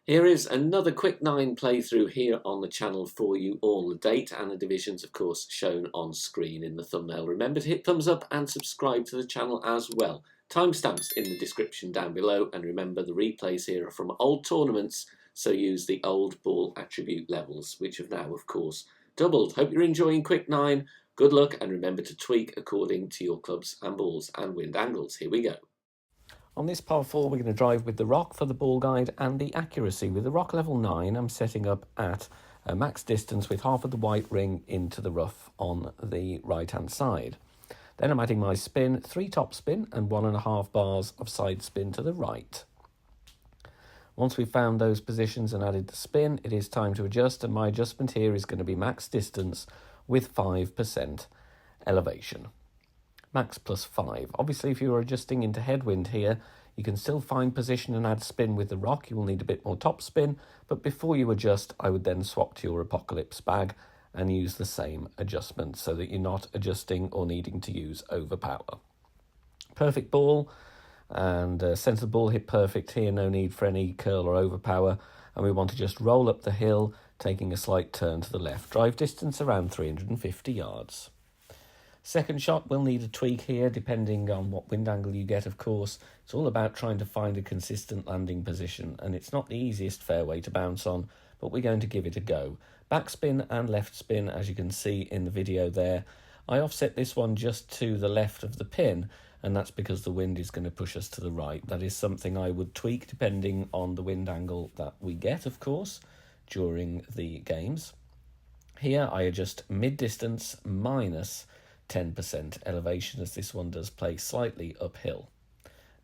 Here is another Quick 9 playthrough here on the channel for you all. The date and the divisions, of course, shown on screen in the thumbnail. Remember to hit thumbs up and subscribe to the channel as well. Timestamps in the description down below, and remember the replays here are from old tournaments, so use the old ball attribute levels, which have now, of course, doubled. Hope you're enjoying Quick 9. Good luck, and remember to tweak according to your clubs and balls and wind angles. Here we go. On this par 4, we're going to drive with the rock for the ball guide and the accuracy. With the rock level 9, I'm setting up at a max distance with half of the white ring into the rough on the right-hand side. Then I'm adding my spin, 3 top spin and 1.5 bars of side spin to the right. Once we've found those positions and added the spin, it is time to adjust, and my adjustment here is going to be max distance with 5% elevation. Max plus 5. Obviously, if you're adjusting into headwind here, you can still find position and add spin with the rock. You will need a bit more top spin, but before you adjust, I would then swap to your Apocalypse bag and use the same adjustment so that you're not adjusting or needing to use overpower. Perfect ball, and centre the ball hit perfect here, no need for any curl or overpower, and we want to just roll up the hill, taking a slight turn to the left. Drive distance around 350 yards. Second shot will need a tweak here, depending on what wind angle you get, of course. It's all about trying to find a consistent landing position, and it's not the easiest fairway to bounce on, but we're going to give it a go. Backspin and left spin, as you can see in the video there. I offset this one just to the left of the pin, and that's because the wind is going to push us to the right. That is something I would tweak depending on the wind angle that we get, of course, during the games. Here I adjust mid-distance minus 10% elevation, as this one does play slightly uphill.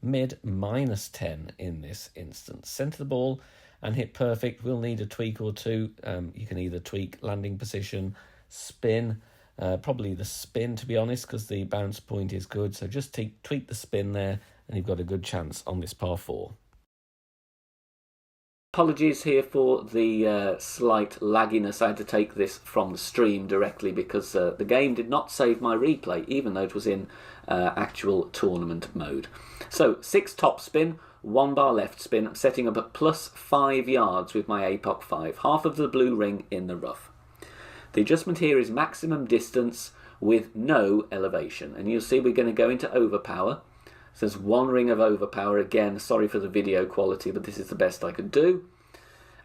Mid minus 10 in this instance. Centre the ball and hit perfect. We'll need a tweak or two. You can either tweak landing position, spin, probably the spin to be honest, because the bounce point is good. So just tweak the spin there and you've got a good chance on this par 4. Apologies here for the slight lagginess. I had to take this from the stream directly because the game did not save my replay, even though it was in actual tournament mode. So 6 top spin, 1 bar left spin. I'm setting up at plus 5 yards with my APOC 5, half of the blue ring in the rough. The adjustment here is maximum distance with no elevation, and you'll see we're going to go into overpower. So there's 1 ring of overpower. Again, sorry for the video quality, but this is the best I could do.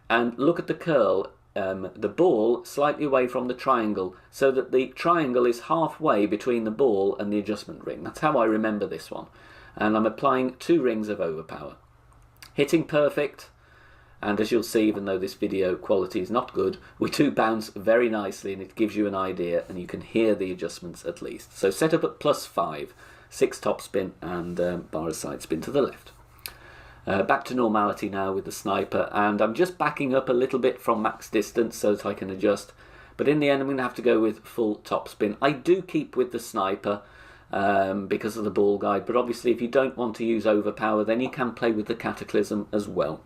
And look at the curl, the ball slightly away from the triangle, so that the triangle is halfway between the ball and the adjustment ring. That's how I remember this one. And I'm applying 2 rings of overpower. Hitting perfect, and as you'll see, even though this video quality is not good, we do bounce very nicely, and it gives you an idea, and you can hear the adjustments at least. So set up at plus 5. 6 top spin and bar of side spin to the left. Back to normality now with the sniper, and I'm just backing up a little bit from max distance so that I can adjust, but in the end I'm going to have to go with full top spin. I do keep with the sniper because of the ball guide, but obviously if you don't want to use overpower, then you can play with the Cataclysm as well.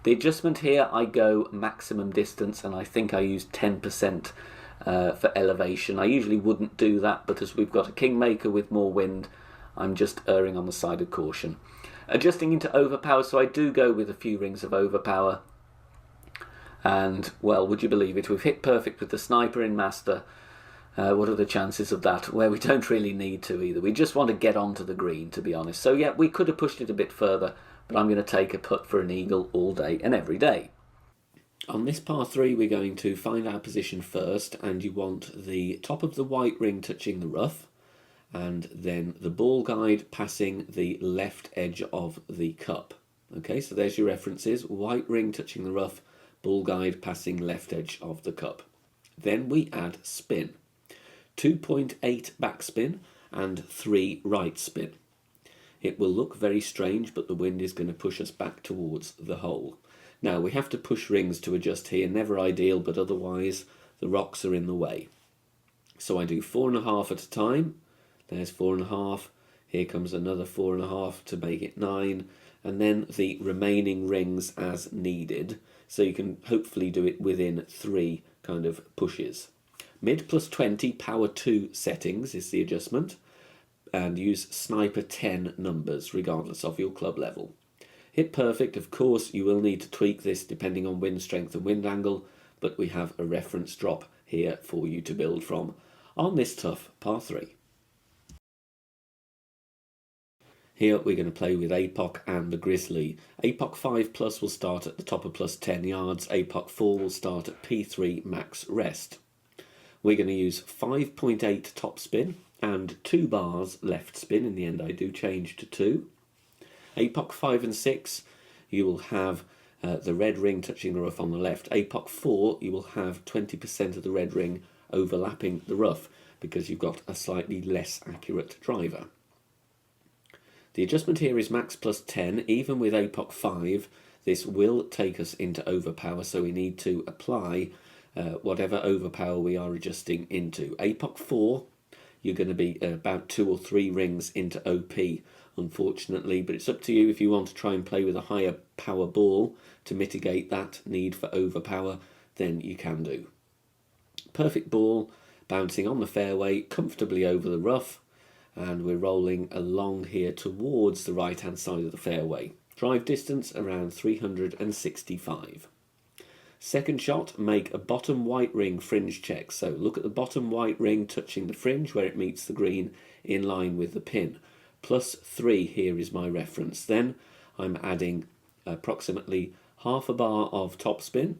The adjustment here, I go maximum distance, and I think I use 10% for elevation. I usually wouldn't do that, but as we've got a Kingmaker with more wind, I'm just erring on the side of caution. Adjusting into overpower, so I do go with a few rings of overpower. And, well, would you believe it, we've hit perfect with the sniper in Master. What are the chances of that? Well, we don't really need to either. We just want to get onto the green, to be honest. So, yeah, we could have pushed it a bit further, but I'm going to take a putt for an eagle all day and every day. On this par 3, we're going to find our position first, and you want the top of the white ring touching the rough, and then the ball guide passing the left edge of the cup. Okay, so there's your references: white ring touching the rough, ball guide passing left edge of the cup. Then we add spin. 2.8 backspin and 3 right spin. It will look very strange, but the wind is going to push us back towards the hole. Now, we have to push rings to adjust here, never ideal, but otherwise the rocks are in the way. So I do 4.5 at a time. There's 4.5. Here comes another 4.5 to make it 9. And then the remaining rings as needed. So you can hopefully do it within 3 kind of pushes. Mid plus 20, power 2 settings is the adjustment. And use sniper 10 numbers, regardless of your club level. Hit perfect. Of course, you will need to tweak this depending on wind strength and wind angle, but we have a reference drop here for you to build from on this tough par 3. Here we're going to play with APOC and the Grizzly. APOC 5 plus will start at the top of plus 10 yards. APOC 4 will start at P3 max rest. We're going to use 5.8 top spin and 2 bars left spin. In the end I do change to 2. APOC 5 and 6 you will have the red ring touching the rough on the left. APOC 4 you will have 20% of the red ring overlapping the rough because you've got a slightly less accurate driver. The adjustment here is max plus 10. Even with APOC 5, this will take us into overpower, so we need to apply whatever overpower we are adjusting into. APOC 4, you're going to be about 2 or 3 rings into OP, unfortunately, but it's up to you if you want to try and play with a higher power ball to mitigate that need for overpower, then you can do. Perfect ball, bouncing on the fairway, comfortably over the rough, and we're rolling along here towards the right hand side of the fairway. Drive distance around 365. Second shot, make a bottom white ring fringe check. So look at the bottom white ring touching the fringe where it meets the green in line with the pin. Plus 3 here is my reference. Then I'm adding approximately half a bar of topspin,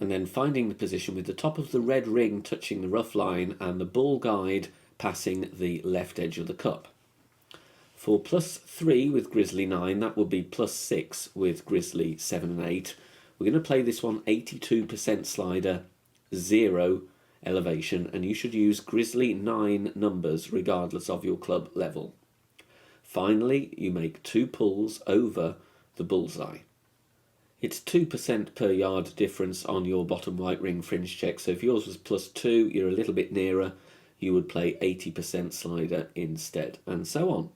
and then finding the position with the top of the red ring touching the rough line and the ball guide passing the left edge of the cup. For plus 3 with Grizzly 9, that will be plus 6 with Grizzly 7 and 8. We're going to play this one 82% slider, 0 elevation, and you should use Grizzly 9 numbers regardless of your club level. Finally, you make 2 pulls over the bullseye. It's 2% per yard difference on your bottom white ring fringe check, so if yours was plus 2, you're a little bit nearer. You would play 80% slider instead, and so on.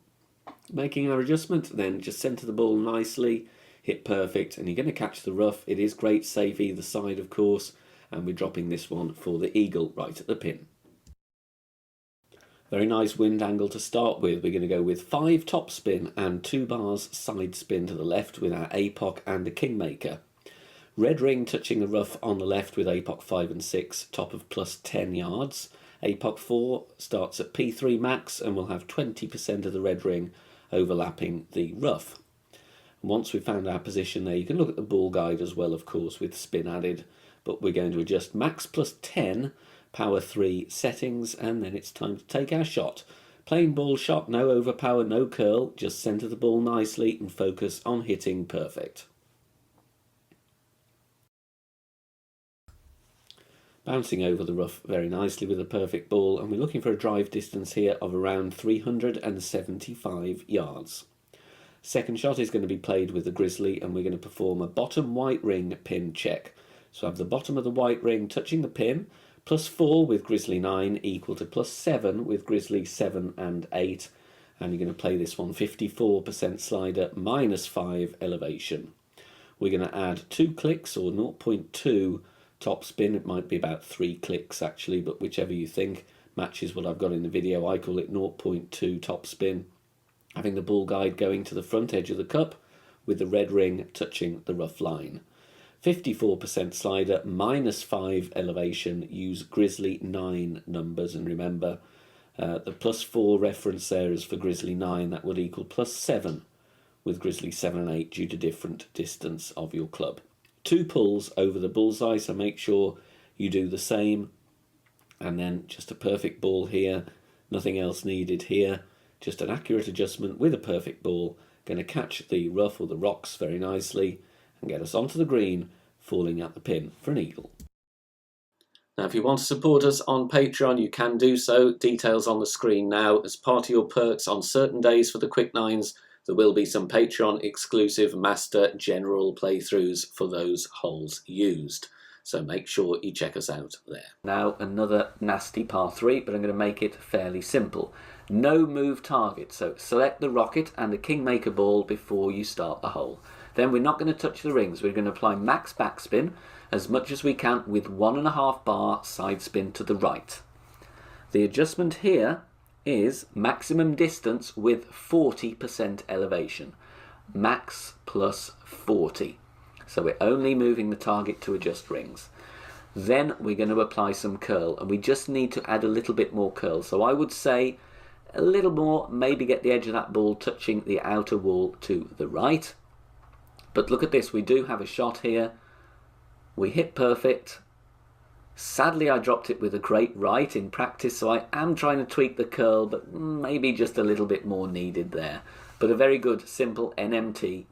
Making our adjustment, then just centre the ball nicely, hit perfect, and you're going to catch the rough. It is great safe either side, of course, and we're dropping this one for the eagle right at the pin. Very nice wind angle to start with. We're going to go with 5 top spin and 2 bars side spin to the left with our APOC and a Kingmaker. Red ring touching the rough on the left with APOC 5 and 6, top of plus 10 yards. APOC 4 starts at P3 max and will have 20% of the red ring overlapping the rough. And once we've found our position there, you can look at the ball guide as well, of course, with spin added, but we're going to adjust max plus 10, power 3 settings, and then it's time to take our shot. Plain ball shot, no overpower, no curl, just centre the ball nicely and focus on hitting perfect. Bouncing over the rough very nicely with a perfect ball, and we're looking for a drive distance here of around 375 yards. Second shot is going to be played with the Grizzly, and we're going to perform a bottom white ring pin check. So I have the bottom of the white ring touching the pin, plus 4 with Grizzly 9 equal to plus 7 with Grizzly 7 and 8, and you're going to play this one 54% slider, minus 5 elevation. We're going to add 2 clicks or 0.2 top spin. It might be about 3 clicks actually, but whichever you think matches what I've got in the video. I call it 0.2 top spin. Having the ball guide going to the front edge of the cup with the red ring touching the rough line. 54% slider, minus 5 elevation, use Grizzly 9 numbers, and remember the plus 4 reference there is for Grizzly 9, that would equal plus 7 with Grizzly 7 and 8 due to different distance of your club. 2 pulls over the bullseye, so make sure you do the same, and then just a perfect ball here, nothing else needed here, just an accurate adjustment with a perfect ball, going to catch the rough or the rocks very nicely and get us onto the green, falling at the pin for an eagle. Now if you want to support us on Patreon, you can do so, details on the screen now. As part of your perks on certain days for the Quick Nines, there will be some Patreon exclusive Master General playthroughs for those holes used. So make sure you check us out there. Now another nasty par 3, but I'm going to make it fairly simple. No move target, so select the rocket and the Kingmaker ball before you start the hole. Then we're not going to touch the rings. We're going to apply max backspin as much as we can with 1.5 bar side spin to the right. The adjustment here is maximum distance with 40% elevation. max plus 40. So we're only moving the target to adjust rings. Then we're going to apply some curl, and we just need to add a little bit more curl. So I would say a little more, maybe get the edge of that ball touching the outer wall to the right. But look at this, we do have a shot here. We hit perfect. Sadly, I dropped it with a great right in practice, so I am trying to tweak the curl, but maybe just a little bit more needed there. But a very good, simple NMT.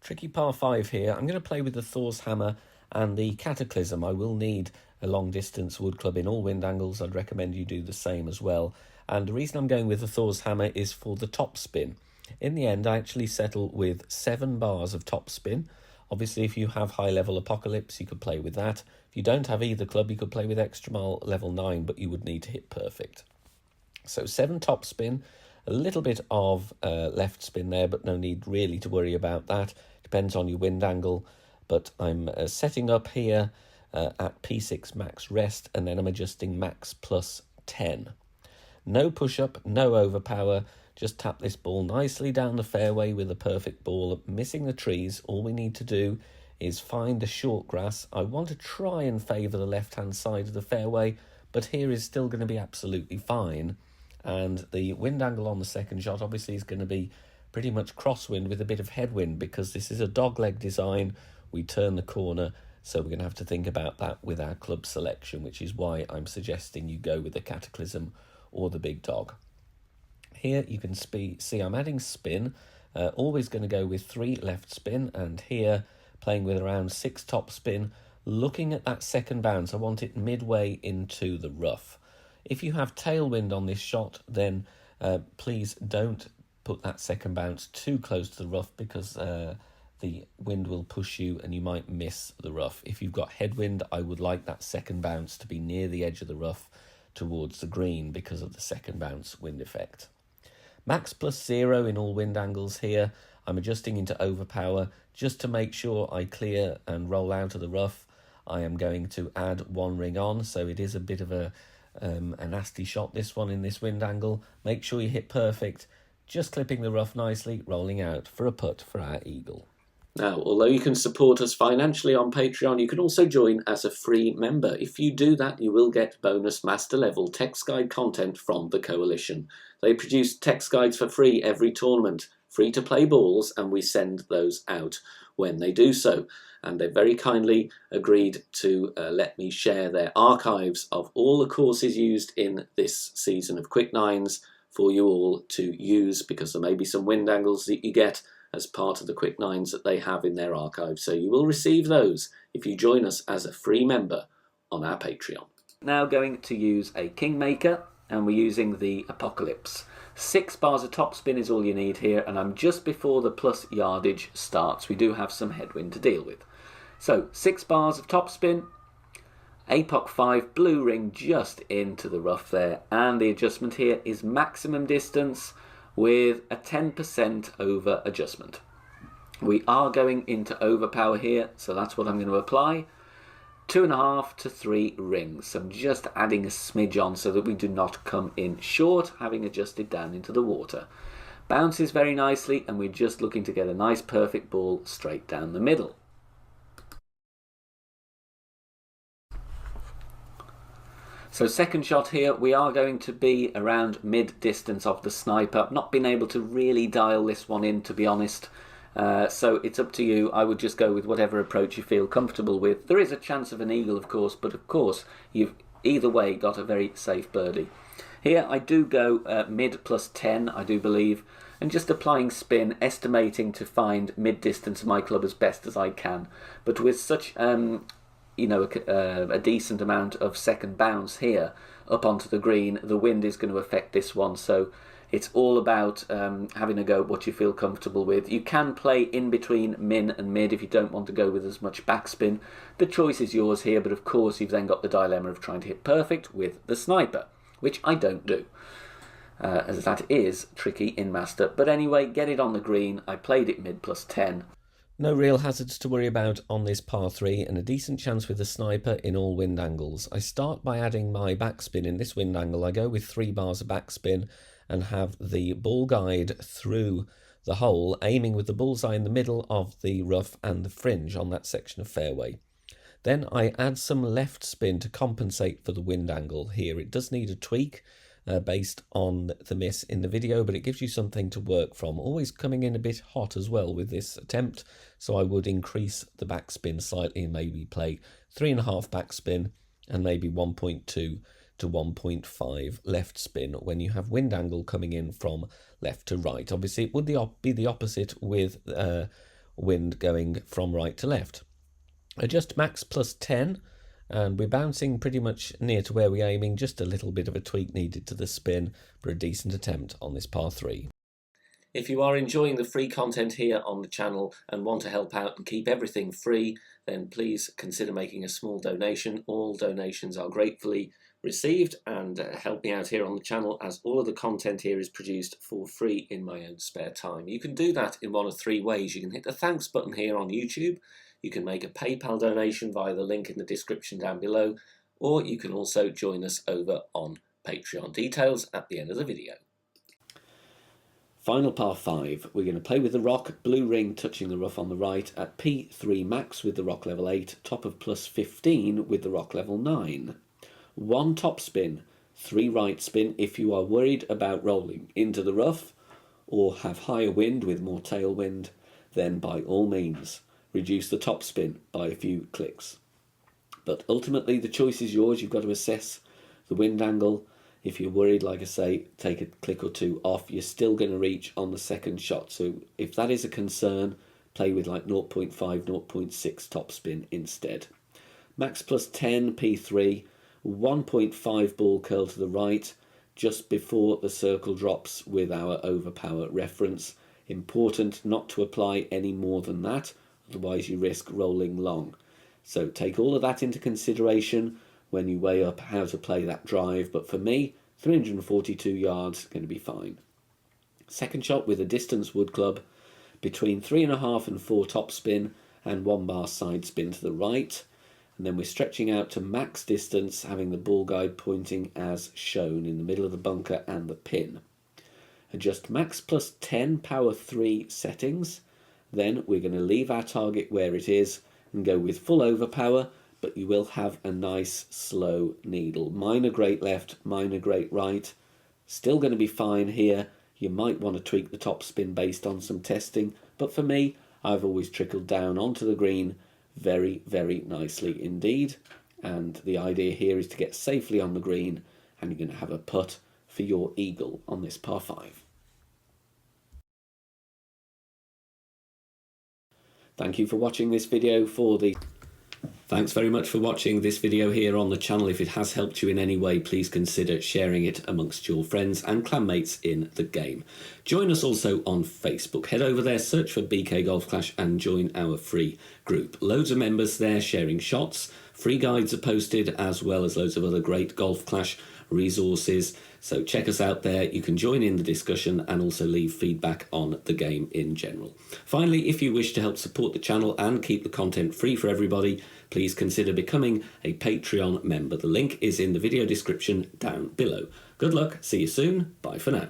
Tricky par 5 here. I'm going to play with the Thor's Hammer and the Cataclysm. I will need a long distance wood club in all wind angles. I'd recommend you do the same as well. And the reason I'm going with the Thor's Hammer is for the top spin. In the end, I actually settle with 7 bars of top spin. Obviously, if you have high level Apocalypse, you could play with that. If you don't have either club, you could play with Extra Mile level 9, but you would need to hit perfect. So 7 top spin, a little bit of left spin there, but no need really to worry about that. Depends on your wind angle. But I'm setting up here at P6 max rest, and then I'm adjusting max plus 10. No push-up, no overpower. Just tap this ball nicely down the fairway with a perfect ball, missing the trees. All we need to do is find the short grass. I want to try and favour the left-hand side of the fairway, but here is still going to be absolutely fine. And the wind angle on the second shot obviously is going to be pretty much crosswind with a bit of headwind, because this is a dogleg design. We turn the corner, so we're going to have to think about that with our club selection, which is why I'm suggesting you go with the Cataclysm or the Big Dog. Here you can see I'm adding spin, always going to go with 3 left spin, and here playing with around 6 top spin. Looking at that second bounce, I want it midway into the rough. If you have tailwind on this shot, then please don't put that second bounce too close to the rough, because the wind will push you and you might miss the rough. If you've got headwind, I would like that second bounce to be near the edge of the rough towards the green because of the second bounce wind effect. Max plus 0 in all wind angles here. I'm adjusting into overpower just to make sure I clear and roll out of the rough. I am going to add 1 ring on, so it is a bit of a nasty shot, this one, in this wind angle. Make sure you hit perfect, just clipping the rough nicely, rolling out for a putt for our eagle. Now, although you can support us financially on Patreon, you can also join as a free member. If you do that, you will get bonus master level text guide content from the Coalition. They produce text guides for free every tournament, free to play balls, and we send those out when they do so. And they very kindly agreed to let me share their archives of all the courses used in this season of Quick Nines for you all to use, because there may be some wind angles that you get as part of the Quick Nines that they have in their archive. So you will receive those if you join us as a free member on our Patreon. Now going to use a Kingmaker, and we're using the Apocalypse. 6 bars of topspin is all you need here, and I'm just before the plus yardage starts. We do have some headwind to deal with. So 6 bars of topspin, APOC 5 blue ring just into the rough there, and the adjustment here is maximum distance with a 10% over adjustment. We are going into overpower here, so that's what I'm going to apply. 2.5 to 3 rings. So I'm just adding a smidge on so that we do not come in short, having adjusted down into the water. Bounces very nicely, and we're just looking to get a nice perfect ball straight down the middle. So second shot here, we are going to be around mid-distance of the sniper. I've not been able to really dial this one in, to be honest. So it's up to you. I would just go with whatever approach you feel comfortable with. There is a chance of an eagle, of course, but of course you've either way got a very safe birdie. Here I do go mid plus 10, I do believe, and just applying spin, estimating to find mid-distance of my club as best as I can. But with such a decent amount of second bounce here up onto the green, the wind is going to affect this one, so it's all about having a go at what you feel comfortable with. You can play in between min and mid if you don't want to go with as much backspin. The choice is yours here, but of course you've then got the dilemma of trying to hit perfect with the sniper, which I don't do, as that is tricky in Master. But anyway, get it on the green. I played it mid plus 10. No real hazards to worry about on this par 3, and a decent chance with the sniper in all wind angles. I start by adding my backspin. In this wind angle I go with 3 bars of backspin and have the ball guide through the hole, aiming with the bullseye in the middle of the rough and the fringe on that section of fairway. Then I add some left spin to compensate for the wind angle here. It does need a tweak based on the miss in the video, but it gives you something to work from. Always coming in a bit hot as well with this attempt, so I would increase the backspin slightly and maybe play 3.5 backspin and maybe 1.2 to 1.5 left spin when you have wind angle coming in from left to right. Obviously, it would be the opposite with wind going from right to left. Adjust max plus 10, and we're bouncing pretty much near to where we're aiming, just a little bit of a tweak needed to the spin for a decent attempt on this par 3. If you are enjoying the free content here on the channel and want to help out and keep everything free, then please consider making a small donation. All donations are gratefully received and help me out here on the channel, as all of the content here is produced for free in my own spare time. You can do that in one of 3 ways. You can hit the thanks button here on YouTube, you can make a PayPal donation via the link in the description down below, or you can also join us over on Patreon. Details at the end of the video. Final par 5, we're going to play with the rock, blue ring touching the rough on the right at P3 max with the rock level 8, top of plus 15 with the rock level 9. 1 top spin, 3 right spin if you are worried about rolling into the rough or have higher wind with more tailwind, then by all means reduce the top spin by a few clicks. But ultimately the choice is yours. You've got to assess the wind angle. If you're worried, like I say, take a click or 2 off. You're still going to reach on the second shot. So if that is a concern, play with like 0.5, 0.6 top spin instead. Max plus 10, P3, 1.5 ball curl to the right, just before the circle drops with our overpower reference. Important not to apply any more than that, otherwise you risk rolling long. So take all of that into consideration when you weigh up how to play that drive, but for me, 342 yards going to be fine. Second shot with a distance wood club, between 3.5 and 4 top spin and 1 bar side spin to the right, and then we're stretching out to max distance, having the ball guide pointing as shown in the middle of the bunker and the pin. Adjust max plus 10 power 3 settings, then we're going to leave our target where it is and go with full overpower, but you will have a nice slow needle. Minor great left, minor great right. Still going to be fine here. You might want to tweak the top spin based on some testing, but for me, I've always trickled down onto the green very, very nicely indeed. And the idea here is to get safely on the green, and you're going to have a putt for your eagle on this par 5. Thank you for watching this video Thanks very much for watching this video here on the channel. If it has helped you in any way, please consider sharing it amongst your friends and clanmates in the game. Join us also on Facebook. Head over there, search for BK Golf Clash and join our free group. Loads of members there sharing shots. Free guides are posted, as well as loads of other great Golf Clash resources. So check us out there. You can join in the discussion and also leave feedback on the game in general. Finally, if you wish to help support the channel and keep the content free for everybody, please consider becoming a Patreon member. The link is in the video description down below. Good luck, see you soon, bye for now.